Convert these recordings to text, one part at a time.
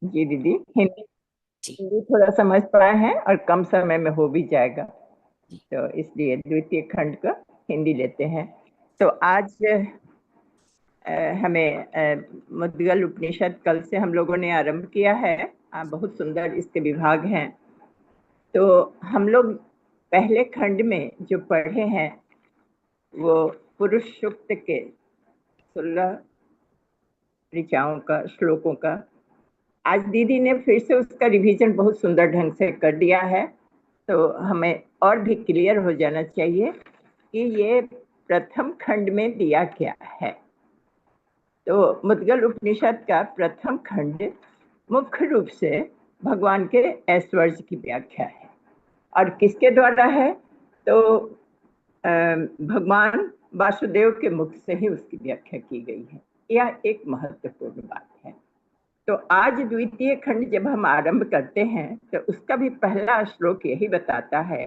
जी दीदी, हिंदी जी। हिंदी थोड़ा समझ पाए हैं और कम समय में हो भी जाएगा, जी। तो इसलिए द्वितीय खंड का हिंदी लेते हैं। तो आज हमें मुद्गल उपनिषद कल से हम लोगों ने आरंभ किया है। बहुत सुंदर इसके विभाग हैं। तो हम लोग पहले खंड में जो पढ़े हैं वो पुरुष सूक्त के 16 ऋचाओं का, श्लोकों का। आज दीदी ने फिर से उसका रिवीजन बहुत सुंदर ढंग से कर दिया है, तो हमें और भी क्लियर हो जाना चाहिए कि ये प्रथम खंड में दिया क्या है। तो मुद्गल उपनिषद का प्रथम खंड मुख्य रूप से भगवान के ऐश्वर्य की व्याख्या है। और किसके द्वारा है? तो भगवान वासुदेव के मुख से ही उसकी व्याख्या की गई है। यह एक महत्वपूर्ण बात है। तो आज द्वितीय खंड जब हम आरंभ करते हैं तो उसका भी पहला श्लोक यही बताता है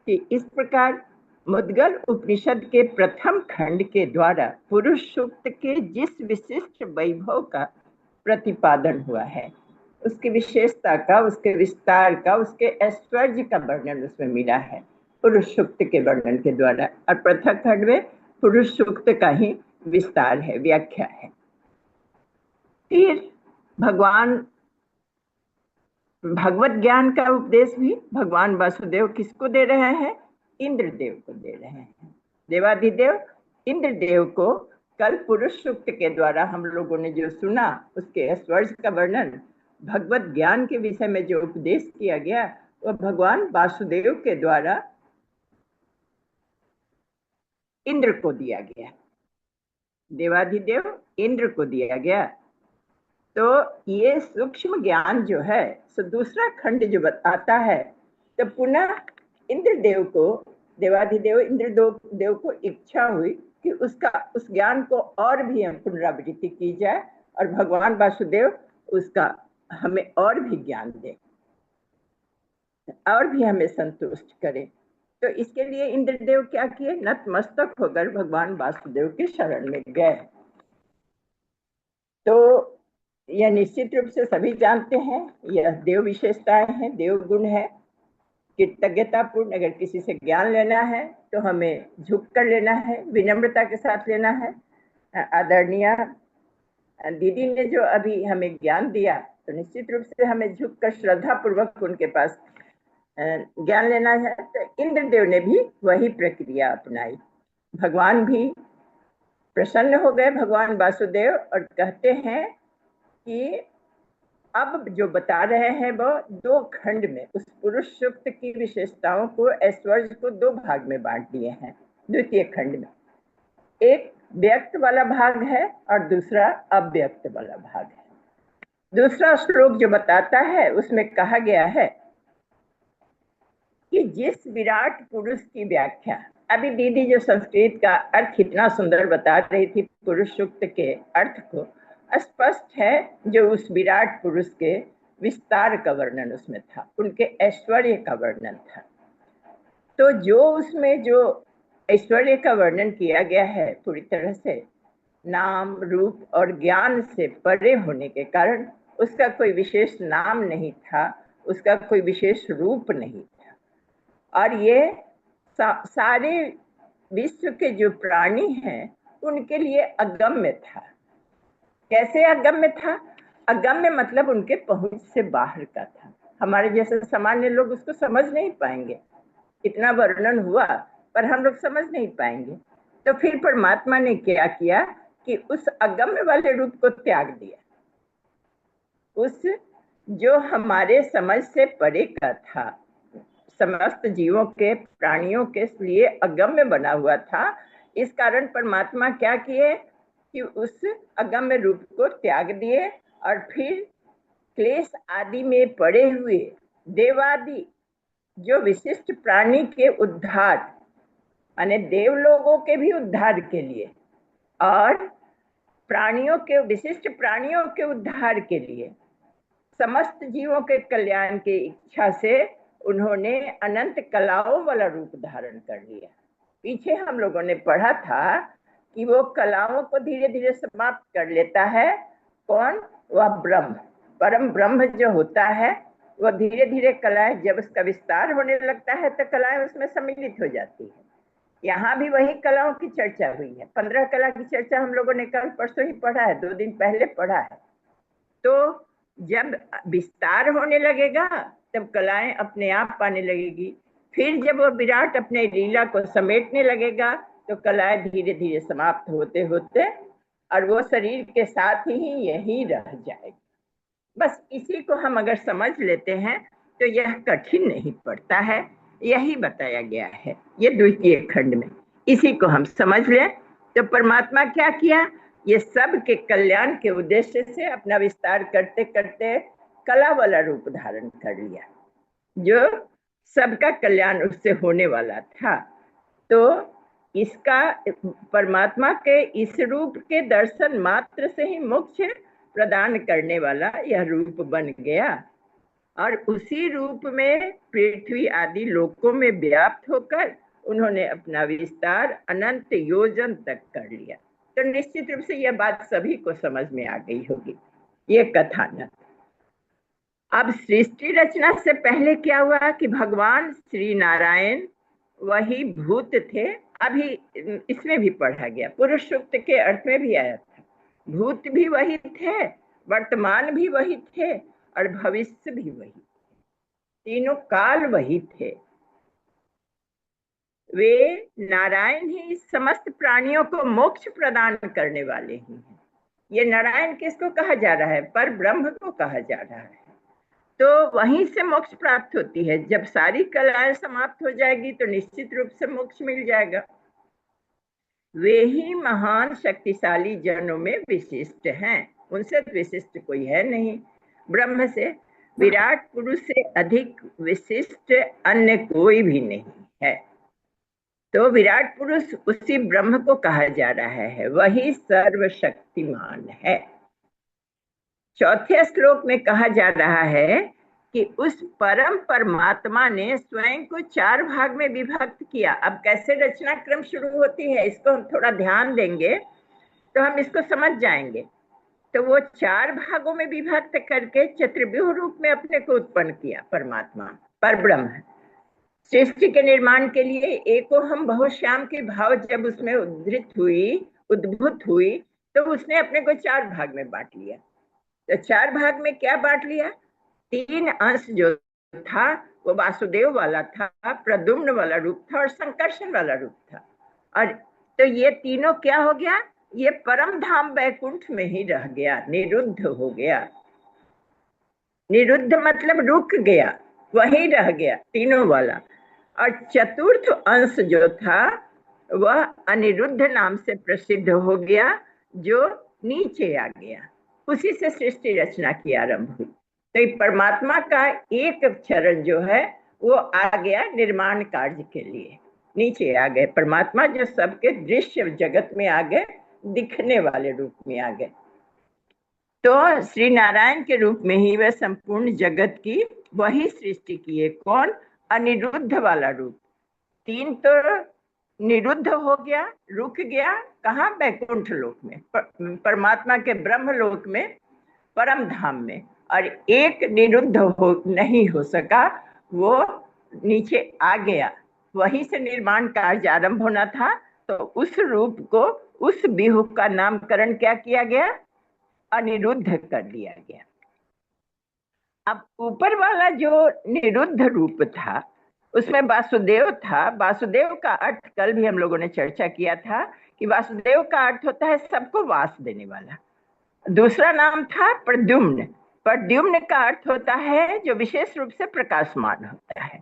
कि इस प्रकार मुद्गल उपनिषद के प्रथम खंड के द्वारा पुरुष सूक्त के जिस विशिष्ट वैभव का प्रतिपादन हुआ है, उसकी विशेषता का, उसके विस्तार का, उसके ऐश्वर्य का वर्णन उसमें मिला है पुरुष सूक्त के वर्णन के द्वारा। और प्रथम खंड में पुरुष सूक्त का ही विस्तार है, व्याख्या है। फिर भगवान भगवत ज्ञान का उपदेश भी भगवान वासुदेव किसको दे रहे हैं? इंद्रदेव को दे रहे हैं। देवाधिदेव इंद्रदेव को कल पुरुष सूक्त के द्वारा हम लोगों ने जो सुना, उसके ऐश्वर्य का वर्णन, भगवत ज्ञान के विषय में जो उपदेश किया गया, वह भगवान वासुदेव के द्वारा इंद्र को दिया गया। देवाधिदेव इंद्र को दिया गया। तो ये सूक्ष्म ज्ञान जो है, सो दूसरा खंड जो बताता है, तो पुनः इंद्रदेव को, देवाधिदेव इंद्रदेव देव को इच्छा हुई कि उसका उस ज्ञान को और भी हम पुनरावृत्ति की जाए और भगवान वासुदेव उसका हमें और भी ज्ञान दे और भी हमें संतुष्ट करे। तो इसके लिए इंद्रदेव क्या किए? नतमस्तक होकर भगवान वासुदेव के शरण में गए। तो यह निश्चित रूप से सभी जानते हैं, यह देव विशेषताएं हैं, देव गुण है। कृतज्ञता पूर्ण अगर किसी से ज्ञान लेना है तो हमें झुक कर लेना है, विनम्रता के साथ लेना है। आदरणीय दीदी ने जो अभी हमें ज्ञान दिया, तो निश्चित रूप से हमें झुक कर श्रद्धा पूर्वक उनके पास ज्ञान लेना है। तो इंद्रदेव ने भी वही प्रक्रिया अपनाई। भगवान भी प्रसन्न हो गए, भगवान वासुदेव, और कहते हैं कि अब जो बता रहे हैं वो दो खंड में उस पुरुष सूक्त की विशेषताओं को, ऐश्वर्य को दो भाग में बांट दिए हैं। द्वितीय खंड में एक व्यक्त वाला भाग है और दूसरा अव्यक्त वाला भाग है। दूसरा श्लोक जो बताता है उसमें कहा गया है कि जिस विराट पुरुष की व्याख्या, अभी दीदी जो संस्कृत का अर्थ इतना सुंदर बता रही थी पुरुष सूक्त के अर्थ को, स्पष्ट है जो उस विराट पुरुष के विस्तार का वर्णन उसमें था, उनके ऐश्वर्य का वर्णन था। तो जो उसमें जो ऐश्वर्य का वर्णन किया गया है, पूरी तरह से नाम रूप और ज्ञान से परे होने के कारण उसका कोई विशेष नाम नहीं था, उसका कोई विशेष रूप नहीं था। और ये सारे विश्व के जो प्राणी हैं उनके लिए अगम्य था। कैसे अगम्य था? अगम्य मतलब उनके पहुंच से बाहर का था। हमारे जैसे सामान्य लोग उसको समझ नहीं पाएंगे। इतना वर्णन हुआ पर हम लोग समझ नहीं पाएंगे। तो फिर परमात्मा ने क्या किया कि उस अगम्य वाले रूप को त्याग दिया। उस जो हमारे समझ से परे का था, समस्त जीवों के, प्राणियों के लिए अगम्य बना हुआ था, इस कारण परमात्मा क्या किए कि उस अगम्य रूप को त्याग दिए और फिर क्लेश आदि में पड़े हुए देवादि जो विशिष्ट प्राणी के उद्धार, माने देव लोगों के भी उद्धार के लिए और प्राणियों के, विशिष्ट प्राणियों के उद्धार के लिए, समस्त जीवों के कल्याण की इच्छा से उन्होंने अनंत कलाओं वाला रूप धारण कर लिया। पीछे हम लोगों ने पढ़ा था कि वो कलाओं को धीरे धीरे समाप्त कर लेता है। कौन? वह ब्रह्म। परम ब्रह्म जो होता है वो धीरे धीरे कलाएं, जब उसका विस्तार होने लगता है तो कलाएं उसमें सम्मिलित हो जाती है। यहाँ भी वही कलाओं की चर्चा हुई है। 15 कला की चर्चा हम लोगों ने कल परसों ही पढ़ा है, 2 दिन पहले पढ़ा है। तो जब विस्तार होने लगेगा तब कलाएं अपने आप आने लगेगी। फिर जब वो विराट अपने लीला को समेटने लगेगा तो कलाएं धीरे धीरे समाप्त होते होते और वो शरीर के साथ ही यही रह जाएगी। बस इसी को हम अगर समझ लेते हैं तो यह कठिन नहीं पड़ता है। यही बताया गया है ये द्वितीय खंड में। इसी को हम समझ लें तो परमात्मा क्या किया, ये सब के कल्याण के उद्देश्य से अपना विस्तार करते करते कला वाला रूप धारण कर लिया, जो सबका कल्याण उससे होने वाला था। तो इसका परमात्मा के इस रूप के दर्शन मात्र से ही मोक्ष प्रदान करने वाला यह रूप बन गया और उसी रूप में पृथ्वी आदि लोकों में व्याप्त होकर उन्होंने अपना विस्तार अनंत योजन तक कर लिया। तो निश्चित रूप से यह बात सभी को समझ में आ गई होगी, ये कथानक। अब सृष्टि रचना से पहले क्या हुआ कि भगवान श्री नारायण वही भूत थे। अभी इसमें भी पढ़ा गया, पुरुष सूक्त के अर्थ में भी आया था, भूत भी वही थे, वर्तमान भी वही थे और भविष्य भी वही, तीनों काल वही थे। वे नारायण ही समस्त प्राणियों को मोक्ष प्रदान करने वाले ही हैं। ये नारायण किसको कहा जा रहा है? पर ब्रह्म को कहा जा रहा है। तो वहीं से मोक्ष प्राप्त होती है। जब सारी कलाएं समाप्त हो जाएगी तो निश्चित रूप से मोक्ष मिल जाएगा। वे ही महान शक्तिशाली जनों में विशिष्ट हैं, उनसे विशिष्ट कोई है नहीं। ब्रह्म से, विराट पुरुष से अधिक विशिष्ट अन्य कोई भी नहीं है। तो विराट पुरुष उसी ब्रह्म को कहा जा रहा है, वही सर्वशक्तिमान है। चौथे श्लोक में कहा जा रहा है कि उस परम परमात्मा ने स्वयं को 4 भाग में विभक्त किया। अब कैसे रचना क्रम शुरू होती है इसको हम थोड़ा ध्यान देंगे तो हम इसको समझ जाएंगे। तो वो 4 भागों में विभक्त करके चतुर्व्यूह रूप में अपने को उत्पन्न किया परमात्मा, पर ब्रह्म। सृष्टि के निर्माण के लिए एको हम बहुश्याम के भाव जब उसमें उद्भूत हुई तो उसने अपने को 4 भाग में बांट लिया। तो 4 भाग में क्या बांट लिया? 3 अंश जो था वो वासुदेव वाला था, प्रद्युम्न वाला रूप था और संकर्षण वाला रूप था। और तो ये तीनों क्या हो गया? ये परम धाम वैकुंठ में ही रह गया, निरुद्ध हो गया। निरुद्ध मतलब रुक गया, वही रह गया तीनों वाला। और चतुर्थ अंश जो था वह अनिरुद्ध नाम से प्रसिद्ध हो गया, जो नीचे आ गया। उसी से सृष्टि रचना की आरंभ हुई। तो परमात्मा का एक चरण जो है वो आ गया निर्माण कार्य के लिए, नीचे आ गए परमात्मा, जो सबके दृश्य जगत में आ गए, दिखने वाले रूप में आ गए। तो श्री नारायण के रूप में ही वह संपूर्ण जगत की वही सृष्टि किए। कौन? अनिरुद्ध वाला रूप। 3 तो निरुद्ध हो गया, रुक गया, कहाँ? वैकुंठ लोक में, परमात्मा के ब्रह्म लोक में, परम धाम में। और एक निरुद्ध नहीं हो सका, वो नीचे आ गया। वहीं से निर्माण कार्य आरंभ होना था। तो उस रूप को, उस व्यूह का नामकरण क्या किया गया? अनिरुद्ध कर दिया गया। अब ऊपर वाला जो निरुद्ध रूप था उसमें वासुदेव था। वासुदेव का अर्थ कल भी हम लोगों ने चर्चा किया था कि वासुदेव का अर्थ होता है सबको वास देने वाला। दूसरा नाम था प्रद्युम्न। प्रद्युम्न का अर्थ होता है जो विशेष रूप से प्रकाशमान होता है।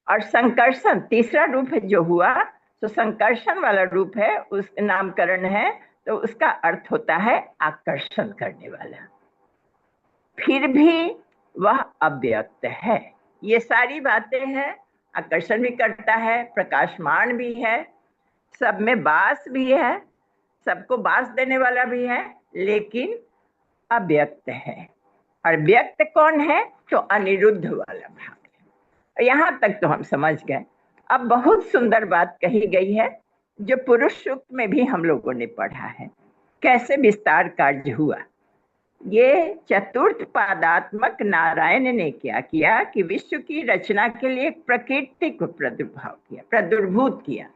और संकर्षण तीसरा रूप है जो हुआ, तो संकर्षण वाला रूप है, उस नामकरण है, तो उसका अर्थ होता है आकर्षण करने वाला। फिर भी वह अव्यक्त है। ये सारी बातें हैं, आकर्षण भी करता है, प्रकाशमान भी है, सब में वास भी है, सबको वास देने वाला भी है, लेकिन अव्यक्त है। और व्यक्त कौन है? तो अनिरुद्ध वाला भाग है। यहां तक तो हम समझ गए। अब बहुत सुंदर बात कही गई है जो पुरुष सूक्त में भी हम लोगों ने पढ़ा है, कैसे विस्तार कार्य हुआ। ये चतुर्थ पादात्मक नारायण ने क्या किया कि विश्व की रचना के लिए एक प्रकृति को प्रादुर्भूत किया।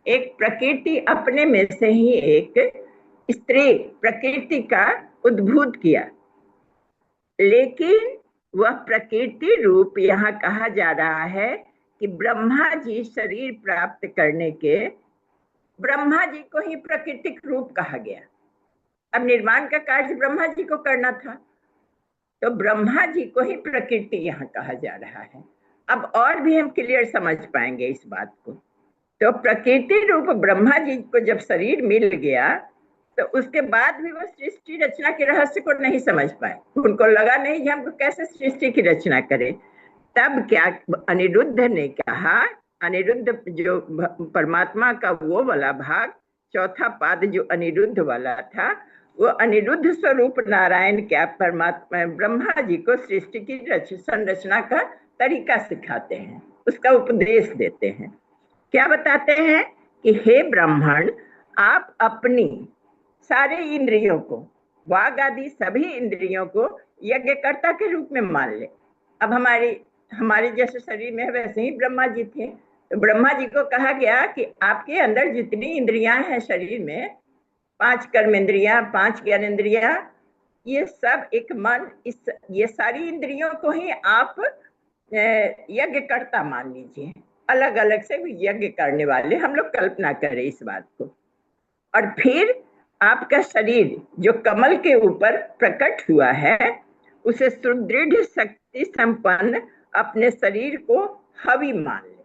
एक प्रकृति अपने में से ही एक स्त्री प्रकृति का उद्भूत किया, लेकिन वह प्रकृति रूप यहाँ कहा जा रहा है कि ब्रह्मा जी शरीर प्राप्त करने के ब्रह्मा जी को ही प्राकृतिक रूप कहा गया। अब निर्माण का कार्य ब्रह्मा जी को करना था, तो ब्रह्मा जी को ही प्रकृति यहाँ कहा जा रहा है। अब और भी हम क्लियर समझ पाएंगे इस बात को। तो प्रकृति रूप ब्रह्मा जी को जब शरीर मिल गया, तो उसके बाद भी वो सृष्टि रचना के रहस्य को नहीं समझ पाए। उनको लगा नहीं कि हमको कैसे सृष्टि की रचना करे। तब क्या अनिरुद्ध ने कहा, अनिरुद्ध जो परमात्मा का वो वाला भाग, चौथा पाद जो अनिरुद्ध वाला था, वो अनिरुद्ध स्वरूप नारायण क्या परमात्मा ब्रह्मा जी को सृष्टि की संरचना का तरीका सिखाते हैं, उसका उपदेश देते हैं। क्या बताते हैं कि हे ब्राह्मण, आप अपनी सारे इंद्रियों को, वाग आदि सभी इंद्रियों को यज्ञकर्ता के रूप में मान ले। अब हमारे जैसे शरीर में वैसे ही ब्रह्मा जी थे, तो ब्रह्मा जी को कहा गया कि आपके अंदर जितनी इंद्रियां हैं शरीर में, 5 कर्म इंद्रियां, 5 ज्ञान इंद्रियां, ये सब एक मन, ये सारी इंद्रियों को ही आप यज्ञकर्ता मान लीजिए। अलग अलग से यज्ञ करने वाले हम लोग कल्पना करें इस बात को। और फिर आपका शरीर जो कमल के ऊपर प्रकट हुआ है, उसे सुदृढ़ शक्ति संपन्न अपने शरीर को हवि मान ले।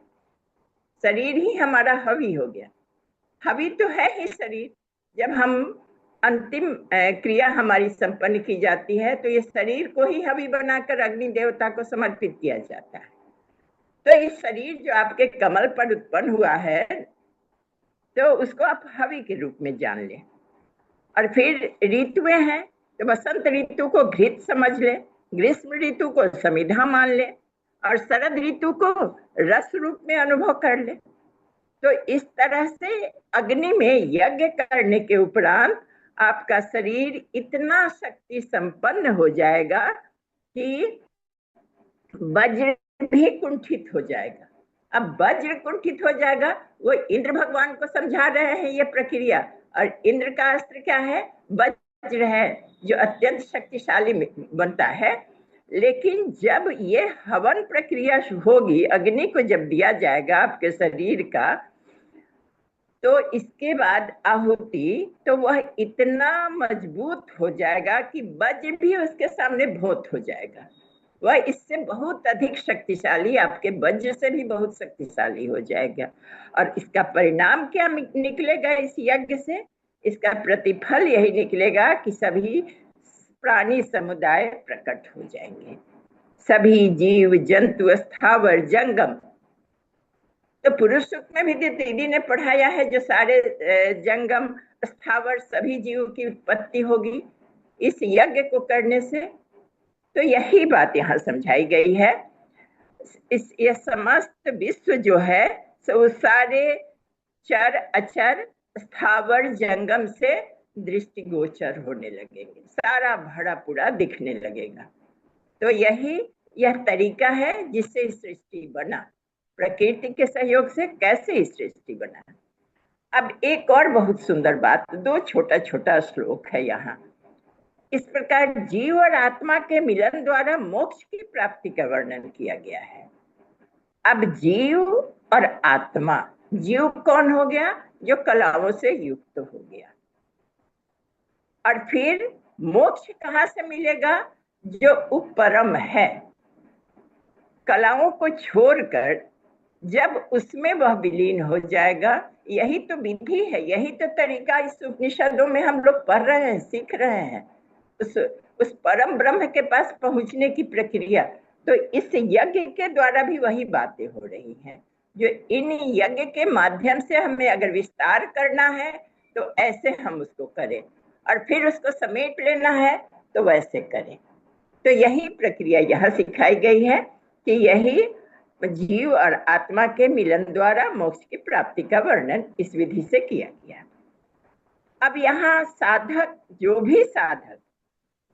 शरीर ही हमारा हवि हो गया। हवि तो है ही शरीर। जब हम अंतिम क्रिया हमारी संपन्न की जाती है, तो ये शरीर को ही हवि बनाकर अग्नि देवता को समर्पित किया जाता है। तो इस शरीर जो आपके कमल पर उत्पन्न हुआ है, तो उसको आप हवि के रूप में जान लें। और फिर ऋतुएं हैं, तो बसंत ऋतु को घृत समझ ले, ग्रीष्म ऋतु को समिधा मान ले, और शरद ऋतु को रस रूप में अनुभव कर ले। तो इस तरह से अग्नि में यज्ञ करने के उपरांत आपका शरीर इतना शक्ति संपन्न हो जाएगा कि वज्र भी कुंठित हो जाएगा। अब वज्र कुंठित हो जाएगा, वो इंद्र भगवान को समझा रहे हैं ये प्रक्रिया। और इंद्र का अस्त्र क्या है? वज्र है, जो अत्यंत शक्तिशाली बनता है। लेकिन जब ये हवन प्रक्रिया होगी, अग्नि को जब दिया जाएगा आपके शरीर का, तो इसके बाद आहुति, तो वह इतना मजबूत हो जाएगा कि वज्र भी उसके सामने भोत हो जाएगा। वह इससे बहुत अधिक शक्तिशाली, आपके वज्र से भी बहुत शक्तिशाली हो जाएगा। और इसका परिणाम क्या निकलेगा इस यज्ञ से? इसका प्रतिफल यही निकलेगा कि सभी प्राणी समुदाय प्रकट हो जाएंगे, सभी जीव जंतु स्थावर जंगम। तो पुरुष सूक्त में भी दीदी ने पढ़ाया है, जो सारे जंगम स्थावर सभी जीवों की उत्पत्ति होगी इस यज्ञ को करने से। तो यही बात यहाँ समझाई गई है। ये समस्त विश्व जो है, वो सारे चर अचर स्थावर जंगम से दृष्टिगोचर होने लगेंगे, सारा भरा पूरा दिखने लगेगा। तो यह तरीका है जिससे सृष्टि बना, प्रकृति के सहयोग से कैसे सृष्टि बना। अब एक और बहुत सुंदर बात, 2 छोटा छोटा श्लोक है यहाँ। इस प्रकार जीव और आत्मा के मिलन द्वारा मोक्ष की प्राप्ति का वर्णन किया गया है। अब जीव और आत्मा, जीव कौन हो गया? जो कलाओं से युक्त हो गया। और फिर मोक्ष कहाँ से मिलेगा? जो उपरम है, कलाओं को छोड़कर जब उसमें वह विलीन हो जाएगा। यही तो विधि है, यही तो तरीका इस उपनिषदों में हम लोग पढ़ रहे हैं, सीख रहे हैं, उस परम ब्रह्म के पास पहुंचने की प्रक्रिया। तो इस यज्ञ के द्वारा भी वही बातें हो रही हैं, जो इन यज्ञ के माध्यम से हमें अगर विस्तार करना है तो ऐसे हम उसको करें, और फिर उसको समेट लेना है तो वैसे करें। तो यही प्रक्रिया यहाँ सिखाई गई है कि यही जीव और आत्मा के मिलन द्वारा मोक्ष की प्राप्ति का वर्णन इस विधि से किया गया। अब यहाँ साधक, जो भी साधक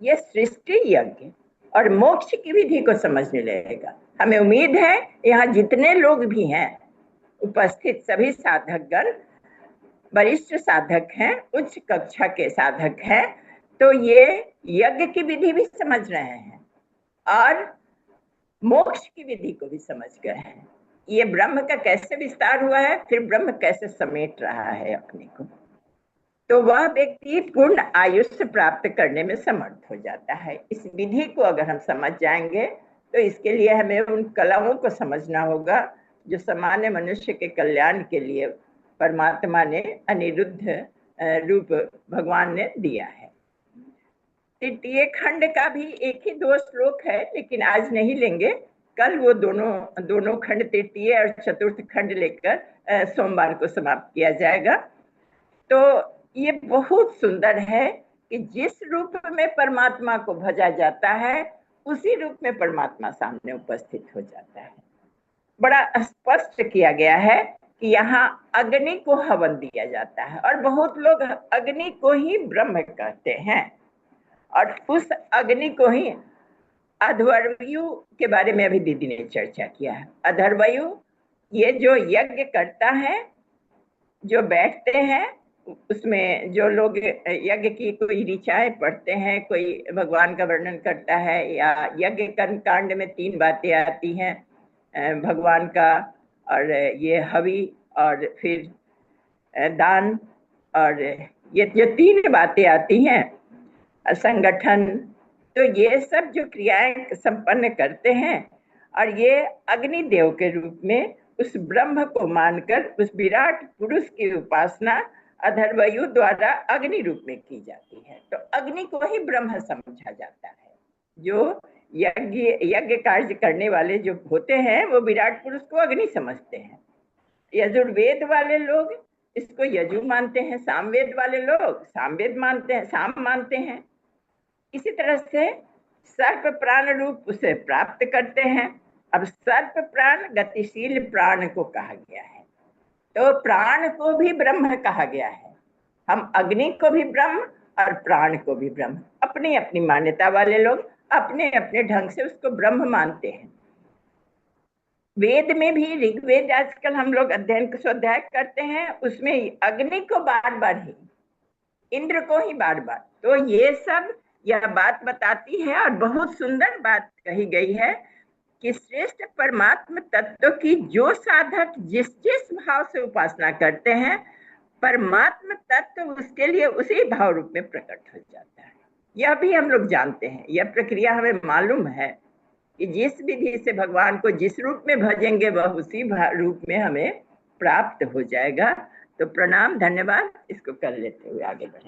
ये सृष्टि यज्ञ और मोक्ष की विधि को समझने लगेगा। हमें उम्मीद है यहाँ जितने लोग भी हैं उपस्थित, सभी साधकगण वरिष्ठ साधक हैं, उच्च कक्षा के साधक हैं, तो ये यज्ञ की विधि भी समझ रहे हैं और मोक्ष की विधि को भी समझ गए हैं। ये ब्रह्म का कैसे विस्तार हुआ है, फिर ब्रह्म कैसे समेट रहा है अपने को, तो वह व्यक्ति पूर्ण आयुष्य प्राप्त करने में समर्थ हो जाता है। इस विधि को अगर हम समझ जाएंगे तो इसके लिए हमें उन कलाओं को समझना होगा जो सामान्य मनुष्य के कल्याण के लिए परमात्मा ने अनिरुद्ध रूप भगवान ने दिया है। तृतीय खंड का भी एक ही दो श्लोक है, लेकिन आज नहीं लेंगे, कल वो दोनों खंड तृतीय और चतुर्थ खंड लेकर सोमवार को समाप्त किया जाएगा। तो ये बहुत सुंदर है कि जिस रूप में परमात्मा को भजा जाता है उसी रूप में परमात्मा सामने उपस्थित हो जाता है। बड़ा स्पष्ट किया गया है कि यहाँ अग्नि को हवन दिया जाता है और बहुत लोग अग्नि को ही ब्रह्म कहते हैं और उस अग्नि को ही अधर्वयु के बारे में अभी दीदी ने चर्चा किया है। अधर्वयु ये जो यज्ञ करता है, जो बैठते हैं, उसमें जो लोग यज्ञ की कोई ऋचाएं पढ़ते हैं, कोई भगवान का वर्णन करता है, या यज्ञ कर्म कांड में 3 बातें आती हैं भगवान का, और ये हवि और फिर दान, और ये जो 3 बातें आती हैं संगठन, तो ये सब जो क्रियाएं संपन्न करते हैं और ये अग्निदेव के रूप में उस ब्रह्म को मानकर उस विराट पुरुष की उपासना अधर्वयु द्वारा अग्नि रूप में की जाती है। तो अग्नि को ही ब्रह्म समझा जाता है। जो यज्ञ कार्य करने वाले जो होते हैं वो विराट पुरुष को अग्नि समझते हैं। यजुर्वेद वाले लोग इसको यजु मानते हैं, सामवेद वाले लोग सामवेद मानते हैं, साम मानते हैं। इसी तरह से सर्प प्राण रूप उसे प्राप्त करते हैं। अब सर्प प्राण गतिशील प्राण को कहा गया है, तो प्राण को भी ब्रह्म कहा गया है। हम अग्नि को भी ब्रह्म और प्राण को भी ब्रह्म, अपनी अपनी मान्यता वाले लोग अपने अपने ढंग से उसको ब्रह्म मानते हैं। वेद में भी, ऋग्वेद आजकल हम लोग अध्ययन स्वाध्याय करते हैं, उसमें अग्नि को बार बार ही, इंद्र को ही बार बार, तो ये सब यह बात बताती है और बहुत सुंदर बात कही गई है कि श्रेष्ठ परमात्म तत्व की जो साधक जिस जिस भाव से उपासना करते हैं, परमात्म तत्व उसके लिए उसी भाव रूप में प्रकट हो जाता है। यह भी हम लोग जानते हैं, यह प्रक्रिया हमें मालूम है कि जिस विधि से भगवान को जिस रूप में भजेंगे वह उसी रूप में हमें प्राप्त हो जाएगा। तो प्रणाम, धन्यवाद। इसको कर लेते हुए आगे बढ़े।